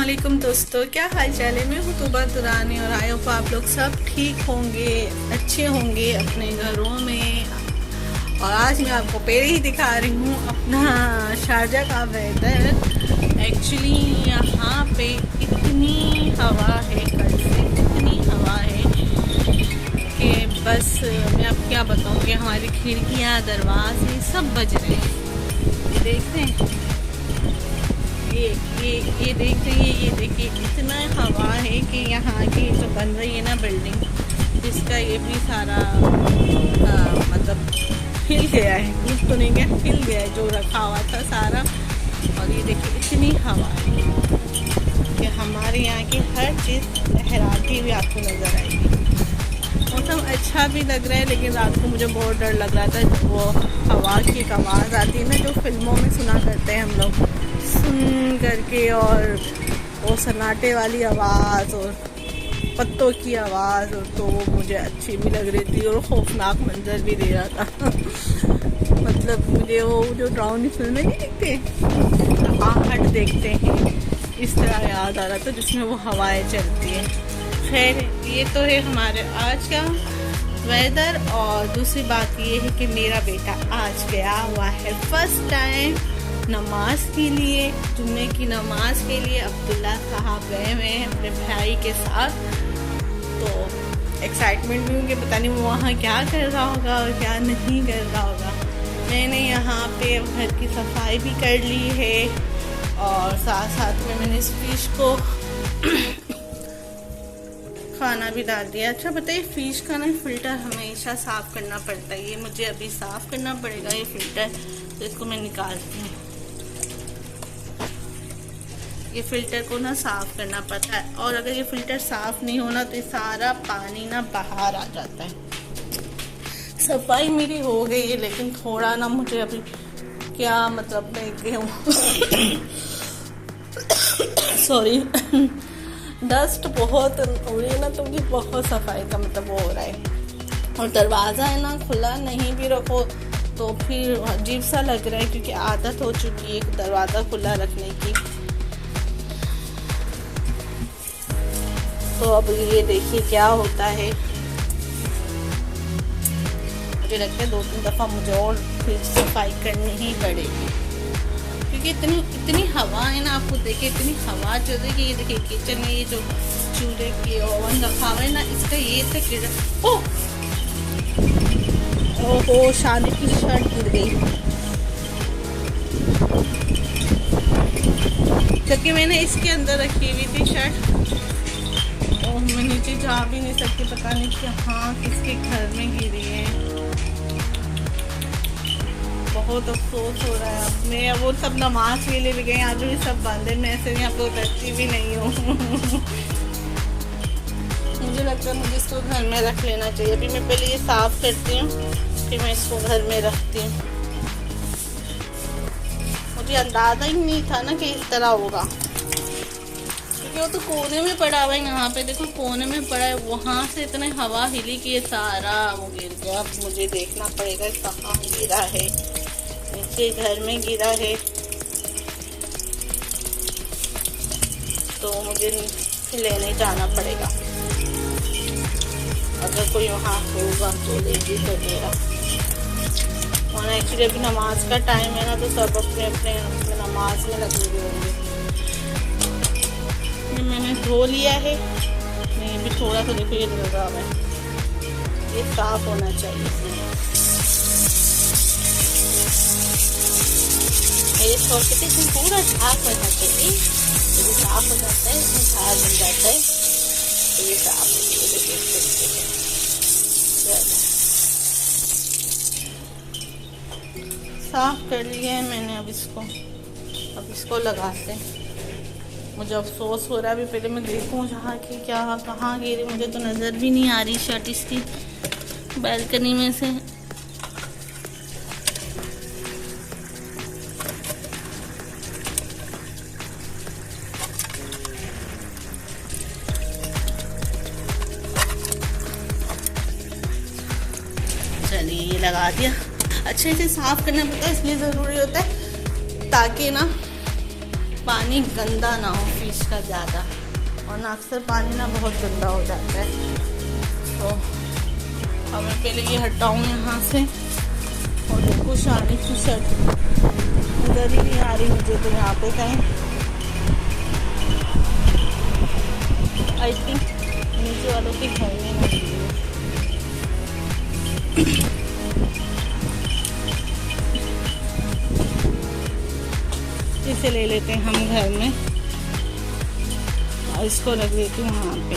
अस्सलामुअलैकुम दोस्तों, क्या हाल चाल है। मैं हूँ तुबा दुरानी और आई होप आप लोग सब ठीक होंगे, अच्छे होंगे अपने घरों में। और आज मैं आपको पहले ही दिखा रही हूँ अपना शारजा का वेदर। एक्चुअली यहाँ पे इतनी हवा है, कल से इतनी हवा है कि बस मैं अब क्या बताऊँ कि हमारी खिड़कियाँ दरवाजे सब बज रहे हैं। देख रहे हैं, ये देख रही है, ये देखिए इतना हवा है कि यहाँ की जो बन रही है ना बिल्डिंग, इसका ये भी सारा मतलब हिल गया है। कुछ तो नहीं गया, हिल गया है जो रखा हुआ था सारा। और ये देखिए इतनी हवा है कि हमारे यहाँ की हर चीज़ लहराती हुई आपको नज़र आएगी। मौसम अच्छा भी लग रहा है, लेकिन रात को मुझे बहुत डर लग रहा था। वो हवा की एक आवाज़ आती है ना, जो फिल्मों में सुना करते हैं हम लोग, सुन करके, और वो सन्नाटे वाली आवाज़ और पत्तों की आवाज़, और तो वो मुझे अच्छी भी लग रही थी और खौफनाक मंजर भी दे रहा था। मतलब मुझे वो जो ड्राउनी फिल्में नहीं दिखते, आहट देखते हैं, इस तरह याद आ रहा था जिसमें वो हवाएं चलती हैं। खैर, ये तो है हमारे आज का वेदर। और दूसरी बात ये है कि मेरा बेटा आज गया हुआ है फर्स्ट टाइम नमाज के लिए, जुम्मे की नमाज के लिए। अब्दुल्ला साहब गए हुए हैं अपने भाई के साथ, तो एक्साइटमेंट भी होंगे, पता नहीं वो वहाँ क्या कर रहा होगा और क्या नहीं कर rहा होगा। मैंने यहाँ पे घर की सफाई भी कर ली है और साथ साथ में मैंने इस फिश को खाना भी डाल दिया। अच्छा बताइए, फिश का ना फ़िल्टर हमेशा साफ़ करना पड़ता है। ये मुझे अभी साफ़ करना पड़ेगा ये फ़िल्टर, तो इसको मैं निकालती हूँ। ये फ़िल्टर को ना साफ़ करना पड़ता है, और अगर ये फ़िल्टर साफ़ नहीं होना तो ये सारा पानी ना बाहर आ जाता है। सफाई मेरी हो गई है, लेकिन थोड़ा ना मुझे अभी क्या मतलब मैं गेहूँ सॉरी डस्ट बहुत हो रही है ना, तो मुझे बहुत सफाई का मतलब वो हो रहा है। और दरवाज़ा है ना खुला नहीं भी रखो तो फिर अजीब सा लग रहा है, क्योंकि आदत हो चुकी है दरवाज़ा खुला रखने की। तो अब ये देखिए क्या होता है। मुझे लगता है 2-3 दफ़ा मुझे और फिर सफाई करनी ही पड़ेगी, क्योंकि इतनी हवा है ना। आपको देखिए इतनी हवा चल रही है। ये देखिए किचन में ये जो चूल्हे की ओवन रखा हुआ है ना, इसका ये से गिर, ओहो शादी की शर्ट गिर गई, क्योंकि मैंने इसके अंदर रखी हुई थी शर्ट। और मैं नीचे जा भी नहीं सकती, पता नहीं कि हाँ किसके घर में गिरी है। बहुत अफसोस हो रहा है। अब मैं वो सब नमाज के लिए भी गए, आज भी सब बंद है। मैं ऐसे यहाँ पे उतरती भी नहीं हूँ। मुझे लगता है मुझे इसको घर में रख लेना चाहिए। अभी मैं पहले ये साफ़ करती हूँ, फिर मैं इसको घर में रखती हूँ। मुझे अंदाज़ा ही नहीं था ना कि इस तरह होगा, क्योंकि वो तो कोने में पड़ा हुआ है। यहाँ पे देखो कोने में पड़ा है, वहाँ से इतने हवा हिली कि ये सारा वो गिर गया। अब मुझे देखना पड़ेगा कहाँ गिरा है। नीचे घर में गिरा है, तो मुझे लेने जाना पड़ेगा। अगर कोई वहाँ होगा तो लेगी तो मेरा। और एक्चुअली अभी नमाज का टाइम है ना, तो सब अपने अपने नमाज में लगे हुए होंगे। मैंने धो लिया है, ये भी थोड़ा सा देखो ये लगा हुआ है, ये साफ होना चाहिए। ये छोटे से इसमें पूरा झाग बनना चाहिए, तो ये साफ हो जाता है, इसमें झाग बन जाता है, तो ये साफ हो साफ कर लिया है मैंने। अब इसको लगाते हैं। मुझे अफसोस हो रहा है, अभी पहले मैं देखूं जहाँ की क्या कहाँ गिरी, मुझे तो नज़र भी नहीं आ रही शर्ट इसकी बालकनी में से। चलिए ये लगा दिया। अच्छे से साफ़ करना पड़ता है, इसलिए ज़रूरी होता है ताकि ना पानी गंदा ना हो फिश का ज़्यादा, और ना अक्सर पानी ना बहुत गंदा हो जाता है। तो अब मैं पहले ये हटाऊँ यहाँ से। और देखो शानी की शर्ट उधर ही नहीं आ रही मुझे, तो यहाँ पे कहीं आई थिंक नीचे वालों की होने ना चाहिए। इसे ले लेते हैं हम घर में और इसको रख देती हूँ वहाँ पे।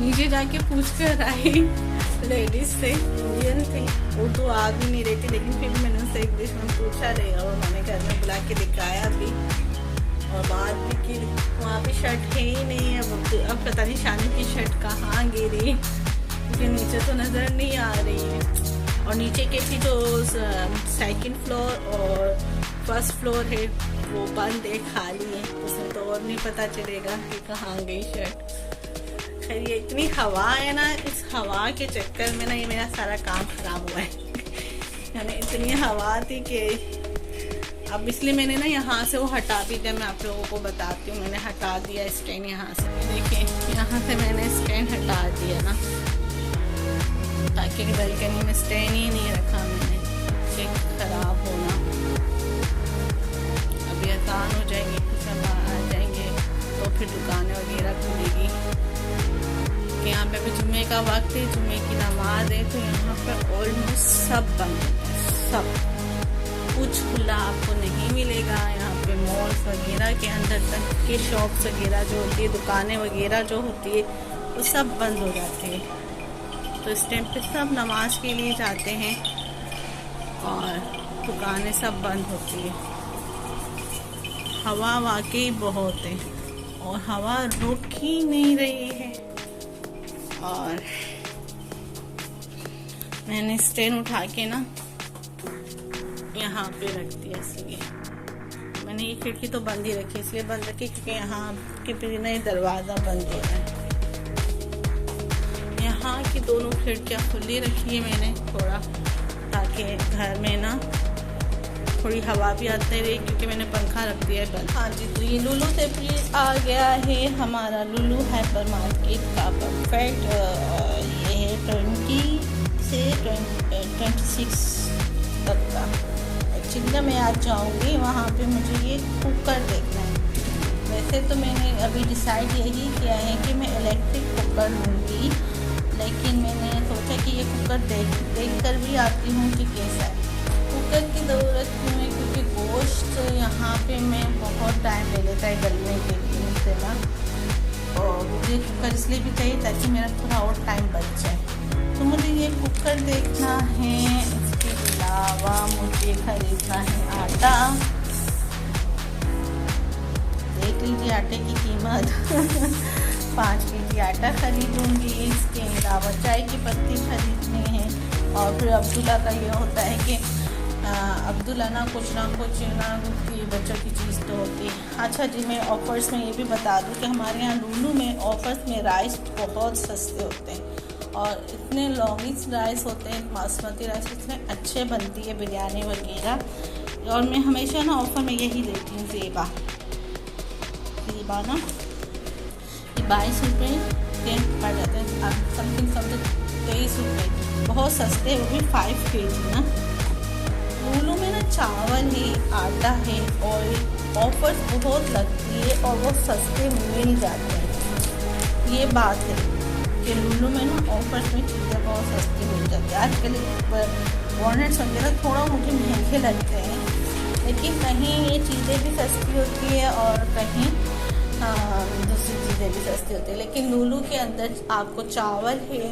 नीचे जाके पूछ कर आई लेडीज से, इंडियन थी, उर्दू आ भी नहीं रही थी, लेकिन फिर मैंने उससे इंग्लिश में पूछा रहे और उन्होंने घर में बुला के दिखाया भी और बात भी की। वहाँ पे शर्ट है ही नहीं है। अब पता नहीं शानी की शर्ट कहाँ गिरी, क्योंकि नीचे तो नज़र नहीं आ रही है। और नीचे के भी जो सेकंड फ्लोर और फर्स्ट फ्लोर है वो बंद है, खाली है, उसे तो और नहीं पता चलेगा कि कहाँ गई शर्ट। खैर ये इतनी हवा है ना, इस हवा के चक्कर में ना ये मेरा सारा काम खराब हुआ है। यानी इतनी हवा थी कि अब इसलिए मैंने ना यहाँ से वो हटा भी दिया। मैं आप लोगों को बताती हूँ, मैंने हटा दिया स्टैंड यहाँ से। देखिए यहाँ से मैंने स्टैंड हटा दिया ना, ताकि बालकनी में स्टैंड ही नहीं रखा मैंने कि खराब होना। अभी आसान हो जाएंगे, कुछ आ जाएंगे तो फिर दुकानें वगैरह खुलेगी। यहाँ पे भी जुम्मे का वक्त है, जुम्मे की नमाज है, तो यहाँ पे ऑलमोस्ट सब बंद है, सब कुछ खुला आपको नहीं मिलेगा। यहाँ पे मॉल्स वगैरह के अंदर तक के शॉप्स वगैरह जो होती है, दुकानें वगैरह जो होती है, वो सब बंद हो जाते हैं। तो इस टाइम पे सब नमाज के लिए जाते हैं और दुकानें सब बंद होती है। हवा वाकई बहुत है और हवा रुक ही नहीं रही है। और मैंने स्टैंड उठा के ना यहाँ पे रख दिया, इसलिए मैंने ये खिड़की तो बंद ही रखी, इसलिए बंद रखी क्योंकि यहाँ के बिना ही दरवाज़ा बंद हो रहा है। यहाँ की दोनों खिड़कियाँ खुली रखी है मैंने थोड़ा, ताकि घर में ना थोड़ी हवा भी आती रही, क्योंकि मैंने पंखा रख दिया है बंद। हाँ जी, तो ये लुलु से भी आ गया है हमारा लुलु हाइपर मार्केट का परफेक्ट। ये है 20 से 26 तक का। एक्चुअली ना मैं आज जाऊँगी वहाँ पे, मुझे ये कुकर देखना है। वैसे तो मैंने अभी डिसाइड यही किया है कि मैं इलेक्ट्रिक कुकर लूँगी, लेकिन मैंने सोचा कि ये कुकर देख कर भी आती हूँ कि कैसा है। कुकर की ज़रूरत क्यों है, क्योंकि गोश्त यहाँ पे मैं बहुत टाइम ले लेता है गलने के लिए मुझसे ना, और मुझे कुकर इसलिए भी चाहिए ताकि मेरा थोड़ा और टाइम बच जाए। तो मुझे ये कुकर देखना है। इसके अलावा मुझे खरीदना है आटा। देख लीजिए आटे की कीमत 5 केजी आटा खरीदूँगी। इसके अलावा चाय की पत्ती खरीदनी है। और फिर अब्दुल्ला का ये होता है कि अब्दुल्ला ना कुछ उसकी बच्चों की चीज़ तो होती है। अच्छा जी, मैं ऑफ़र्स में ये भी बता दूँ कि हमारे यहाँ लुलु में ऑफ़र्स में राइस बहुत सस्ते होते हैं और इतने लॉन्गिस राइस होते हैं, बासमती राइस इतने अच्छे बनती है बिरयानी वगैरह। और मैं हमेशा ना ऑफ़र में यही लेती हूँ। ज़ेबा ना 22 रुपये के पड़ जाते हैं, समथिंग 23 रुपये, बहुत सस्ते, वो भी 5 केजी ना। लुलु में ना चावल है, आटा है, और ऑफर्स बहुत लगती है और वो सस्ते मिल जाते हैं। ये बात है कि लुलु में ना ऑफर्स में चीज़ें बहुत सस्ती मिल जाती है। आजकल वॉलनट्स वगैरह थोड़ा मुझे महंगे लगते हैं, लेकिन कहीं ये चीज़ें भी सस्ती होती है और कहीं दूसरी चीज़ें भी सस्ती होती है। लेकिन लुलु के अंदर आपको चावल है,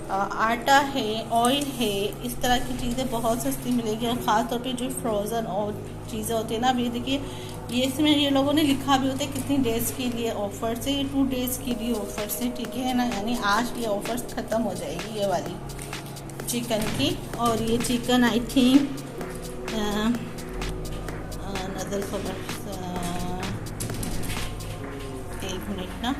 आटा है, ऑयल है, इस तरह की चीज़ें बहुत सस्ती मिलेगी। और ख़ास तौर पे जो फ्रोज़न और चीज़ें होती है ना, अभी देखिए ये इसमें ये लोगों ने लिखा भी होता है कितनी डेज़ के लिए ऑफ़र से, 2 डेज़ के लिए ऑफ़र से, ठीक है ना। यानी आज ये ऑफ़र्स ख़त्म हो जाएगी ये वाली चिकन की। और ये चिकन आई थिंक नज़र खबर 1 मिनट ना,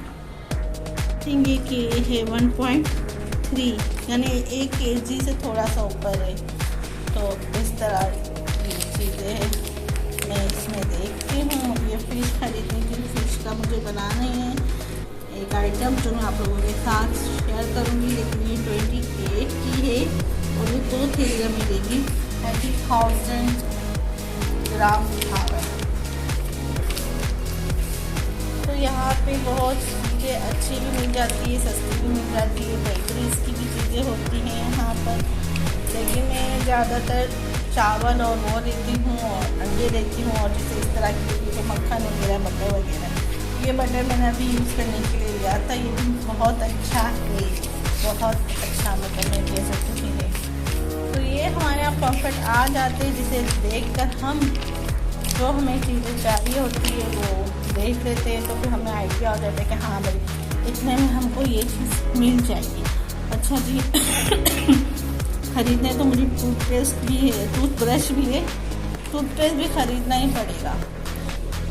थिंक ये कि है 1.3, यानी 1 केजी से थोड़ा सा ऊपर है। तो इस तरह की चीज़ें मैं इसमें देखती हूँ मुझे फ़िश खरीदनी थी। फ़िश का मुझे बनाना ही है एक आइटम जो मैं आप लोगों के साथ शेयर करूँगी। लेकिन ये 28 की है और ये 2 थैलियाँ मिलेगी। 30,000 ग्राम खावर। तो यहाँ पे बहुत चीज़ें अच्छी भी मिल जाती है, सस्ती भी मिल जाती है, बेकरीज की भी चीज़ें होती हैं यहाँ पर। लेकिन मैं ज़्यादातर चावल और वो लेती हूँ और अंडे लेती हूँ और जैसे इस तरह की जो मक्खन वगैरह, बटर वगैरह। ये बटर मैंने अभी यूज़ करने के लिए लिया था। ये भी बहुत अच्छा है, बहुत अच्छा, मतलब मैं कह सकती हूँ। तो ये हमारे यहाँ प्रॉफिट आ जाते हैं, जिसे देखकर हम जो हमें चीज़ें चाहिए होती है वो देख लेते हैं। तो फिर हमें आइडिया हो जाता है कि हाँ भाई इतने में हमको ये चीज़ मिल जाएगी। अच्छा जी ख़रीदने तो मुझे टूथपेस्ट भी है, टूथब्रश भी है, टूथपेस्ट भी ख़रीदना ही पड़ेगा।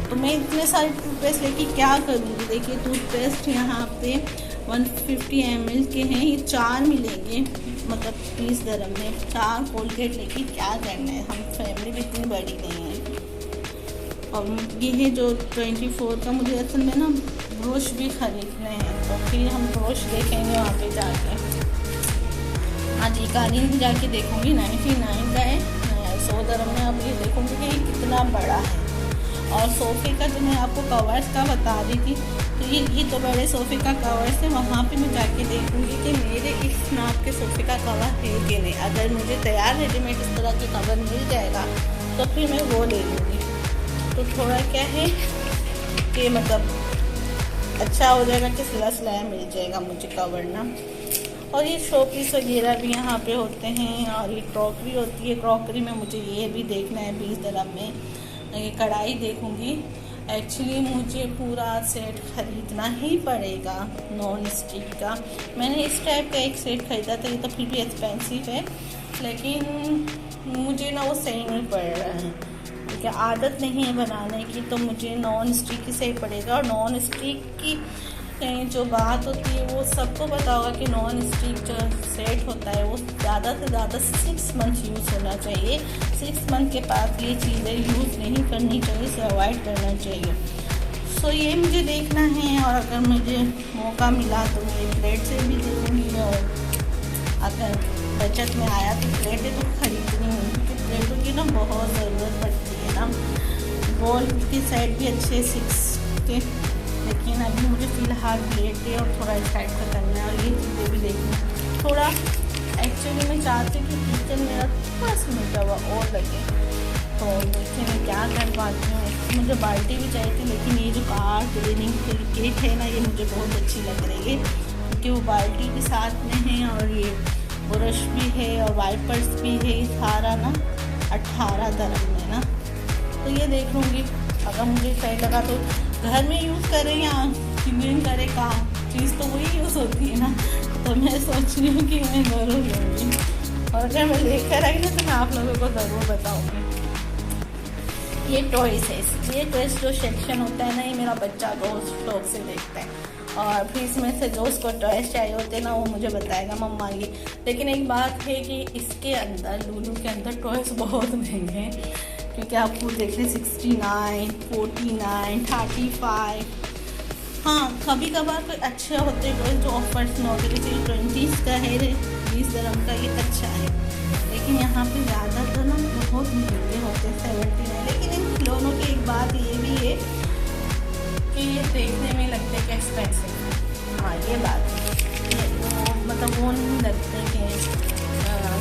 तो मैं इतने सारे टूथपेस्ट लेके क्या करूँगी। देखिए टूथपेस्ट यहाँ पे 150 ml के हैं, ये 4 मिलेंगे, मतलब 20 dirham में 4 कोलगेट लेके क्या करना है। हम फैमिली भी इतनी बड़ी नहीं है। और ये है जो 24 का, मुझे असल में ना ब्रश भी ख़रीदने हैं। तो फिर हम ब्रश देखेंगे वहाँ पे जाके। आज ये कालीन भी जाके देखूँगी, 99 का है, 100 dirham में। अब ये देखूँगी कि ये कितना बड़ा है। और सोफ़े का जो मैं आपको कवर्स का बता रही थी, तो ये तो बड़े सोफ़े का कवर्स है। वहाँ पे मैं जाके देखूँगी कि मेरे इस नाप के सोफ़े का कवर है कि नहीं। अगर मुझे तैयार रेडीमेड इस तरह के कवर मिल जाएगा तो फिर मैं वो ले लूँगी। तो थोड़ा क्या है कि मतलब अच्छा हो जाएगा कि सिला सिलाया मिल जाएगा मुझे कवर ना। और ये शो पीस वगैरह भी यहाँ पे होते हैं। और ये क्रॉकरी होती है, क्रॉकरी में मुझे ये भी देखना है 20 dirham में। ये कढ़ाई देखूँगी। एक्चुअली मुझे पूरा सेट ख़रीदना ही पड़ेगा नॉन स्टिक का। मैंने इस टाइप का एक सेट ख़रीदा था, ये तो फिर भी एक्सपेंसिव है, लेकिन मुझे ना वो सही नहीं पड़ रहा है क्योंकि आदत नहीं है बनाने की। तो मुझे नॉन स्टिक ही सही पड़ेगा। और नॉन स्टिक की जो बात होती है वो सबको पता होगा कि नॉन स्टिक जो सेट होता है वो ज़्यादा से ज़्यादा 6 मंथ यूज़ होना चाहिए। 6 मंथ के बाद ये चीज़ें यूज़ नहीं करनी चाहिए, इसे अवॉइड करना चाहिए। सो ये मुझे देखना है। और अगर मुझे मौका मिला तो मैं प्लेट से भी देखूँगी। और अगर बचत में आया तो प्लेटें तो खरीदनी है क्योंकि प्लेटों की ना बहुत ज़रूरत पड़ती है ना। बॉल की साइड भी अच्छे 6 के, लेकिन अभी मुझे फ़िलहाल प्लेट है और थोड़ा इस टाइप का करना है। और ये चीज़ें भी देखनी थोड़ा। एक्चुअली मैं चाहती हूँ कि किचन मेरा थोड़ा सा मिटा हुआ और लगे। तो देखिए मैं क्या कर पाती हूँ। मुझे बाल्टी भी चाहिए थी, लेकिन ये जो कार क्लीनिंग किट है ना, ये मुझे बहुत अच्छी लग रही है क्योंकि वो बाल्टी भी साथ में है और ये ब्रश भी है और वाइपर्स भी है। सारा ना 18 dirham में ना। तो ये देख लूँगी, अगर मुझे सही लगा तो घर में यूज़ करें या क्लीन करें, का चीज़ तो वही यूज़ होती है ना। तो मैं सोच रही हूँ कि मैं ज़रूर लूँगी। और अगर मैं लेकर आई ना तो मैं आप लोगों को ज़रूर बताऊँगी। ये टॉयस है, ये टॉयस जो सेक्शन होता है ना, ये मेरा बच्चा बहुत शौक से देखता है। और फिर इसमें से जो उसको टॉयस चाहिए होते हैं ना, वो मुझे बताएगा मम्मा ये। लेकिन एक बात है कि इसके अंदर, लूलू के अंदर टॉयस बहुत महंगे हैं क्योंकि आपको देख लें 69, 49, 35। हाँ कभी कभार कोई अच्छे होते हैं जो ऑफर्स में होते हैं, जैसे 20 का है, 20 dirham का, ये अच्छा है। लेकिन यहाँ पे ज़्यादातर ना बहुत महंगे होते हैं, 70 है। लेकिन इन खिलौनों की एक बात ये भी है कि ये देखने में लगते हैं कि एक्सपेंसिव। हाँ ये बात है, मतलब वो नहीं लगते कि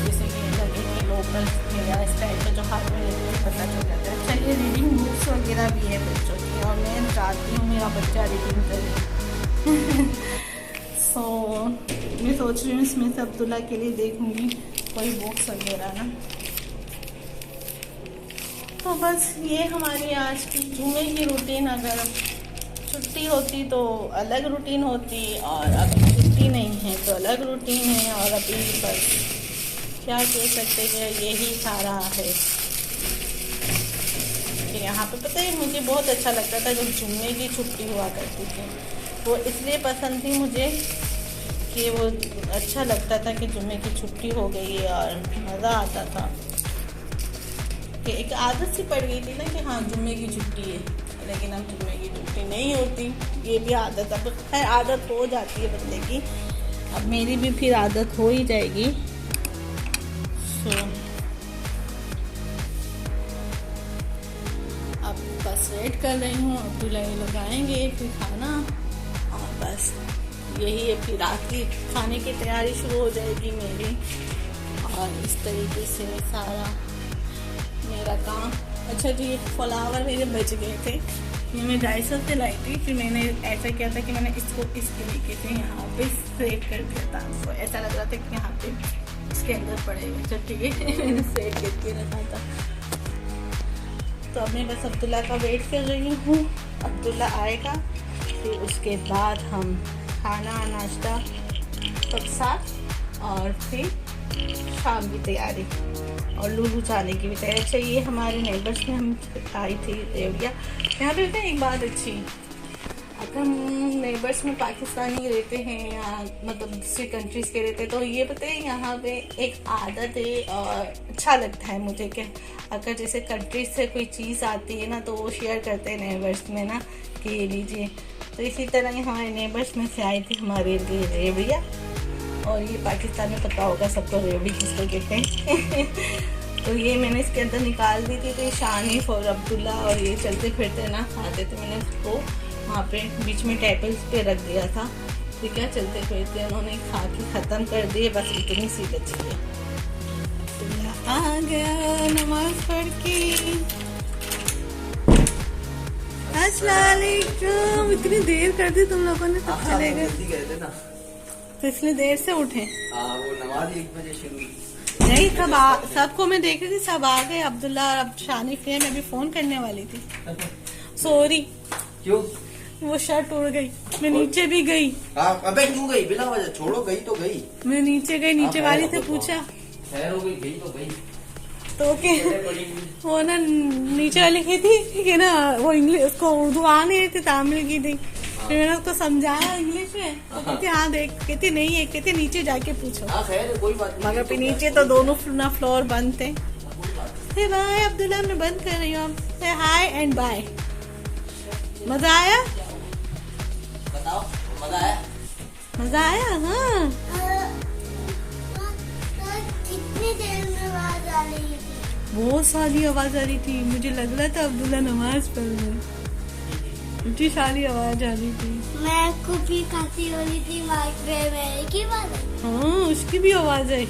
जैसे कि लगे कि लोकल या इस टाइप का जो हाथ में लेते हैं पता चल जाता है। अच्छा ये रीडिंग बुक्स वगैरह भी है बच्चों की, और मैं चाहती हूँ मेरा बच्चा रीडिंग करे। सो मैं सोच रही हूँ इसमें से अब्दुल्ला के लिए देखूँगी कोई बुक्स वगैरह ना। तो बस ये हमारी आज की जुमे की रूटीन। अगर छुट्टी होती तो अलग रूटीन होती, और अभी छुट्टी नहीं है तो अलग रूटीन है। और अभी बस क्या कह सकते हैं, यही सारा है कि यहाँ पे पता है मुझे बहुत अच्छा लगता था जब जुम्मे की छुट्टी हुआ करती थी। वो इसलिए पसंद थी मुझे कि वो अच्छा लगता था कि जुम्मे की छुट्टी हो गई और मज़ा आता था कि एक आदत सी पड़ गई थी ना कि हाँ जुम्मे की छुट्टी है। लेकिन अब जुम्मे की ड्यूटी नहीं होती। ये भी आदत, अब खैर आदत हो जाती है बंदे की, अब मेरी भी फिर आदत हो ही जाएगी। अब बस वेट कर रही हूँ, अब्दुल्ला ये लोग आएंगे फिर खाना, और बस यही है, फिर रात की खाने की तैयारी शुरू हो जाएगी मेरी। और इस तरीके से सारा मेरा काम। अच्छा जी, ये फ्लावर मेरे बच गए थे, ये मैं डाइसर से लाई थी, फिर मैंने ऐसा किया था कि मैंने इसको इस तरीके से यहाँ पे सेट कर दिया था। तो ऐसा लग रहा था कि यहाँ पे इसके अंदर पड़ेगा। अच्छा ठीक है, मैंने सेट करके रखा था। तो अब मैं बस अब्दुल्ला का वेट कर रही हूँ, अब्दुल्ला आएगा फिर उसके बाद हम खाना नाश्ता सब साथ, और फिर शाम की तैयारी और लुलू जाने की भी तैयारी। अच्छा, ये हमारे नेबर्स में हम आई थी रेवड़िया। यहाँ पे होता है एक बात अच्छी, अगर हम नेबर्स में पाकिस्तानी रहते हैं या मतलब दूसरी कंट्रीज़ के रहते हैं, तो ये पता है यहाँ पे एक आदत है और अच्छा लगता है मुझे कि अगर जैसे कंट्रीज से कोई चीज़ आती है ना तो वो शेयर करते हैं नेबर्स में ना कि ये लीजिए। तो इसी तरह हमारे नेबर्स में से आई थी हमारे लिए रेवड़िया, और ये पाकिस्तान में पता होगा सबको रेवड़ी किसको कहते हैं। तो ये मैंने इसके अंदर निकाल दी थी, तो ये शानिफ और अब्दुल्ला और ये चलते फिरते ना खाते थे, मैंने उसको वहाँ पे बीच में टेबल्स पे रख दिया था। तो क्या चलते फिरते उन्होंने खा के ख़त्म कर दिए, बस इतनी सी बची है। अब्दुल्ला आ गया नमाज पढ़ के। अस्सलाम वालेकुम। इतनी देर कर दी तुम लोगों ने, तब चले गए तो इसलिए देर से उठे। वो नमाज 1 बजे शुरू हुई। नहीं, सबको मैं देख रही थी, सब आ गए। अब्दुल्ला और अब शानिफ है, मैं भी फोन करने वाली थी। सॉरी। क्यों? वो शर्ट उड़ गई, मैं नीचे भी गई। अबे क्यों गई? बिना वजह छोड़ो, गई तो गई। मैं नीचे गई, नीचे वाली से पूछा खैर हो गई, गई तो गई। तो के वो ना नीचे वाली की थी कि ना वो इंग्लिश, उसको उर्दू आ नहीं रही थी, तामिल की थी। फिर मैंने उसको समझाया इंग्लिश में, तो कहती हाँ देख, कहती नहीं है, कहती नीचे जाके पूछो। खैर कोई बात नहीं। मगर फिर नीचे तो दोनों ना फ्लोर बंद थे। बाय अब्दुल्ला, मैं बंद कर रही हूँ। हाय एंड बाय। मजा आया? बताओ, मजा आया? मजा आया? हाँ। कितनी देर में आवाज आ रही थी? बहुत सारी आवाज आ रही थी, मुझे लग रहा था अब्दुल्ला नमाज पढ़ रहे, इतनी सारी आवाज आ रही थी। मैं को भी खांसी हो रही थी, मेरे की बात है। हाँ, उसकी भी आवाज है।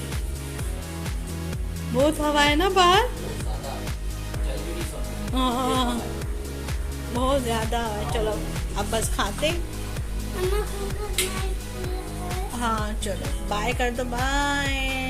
बहुत हवा है ना बाहर। हाँ, बहुत ज्यादा है। चलो अब बस खाते। हाँ चलो बाय कर दो, बाय।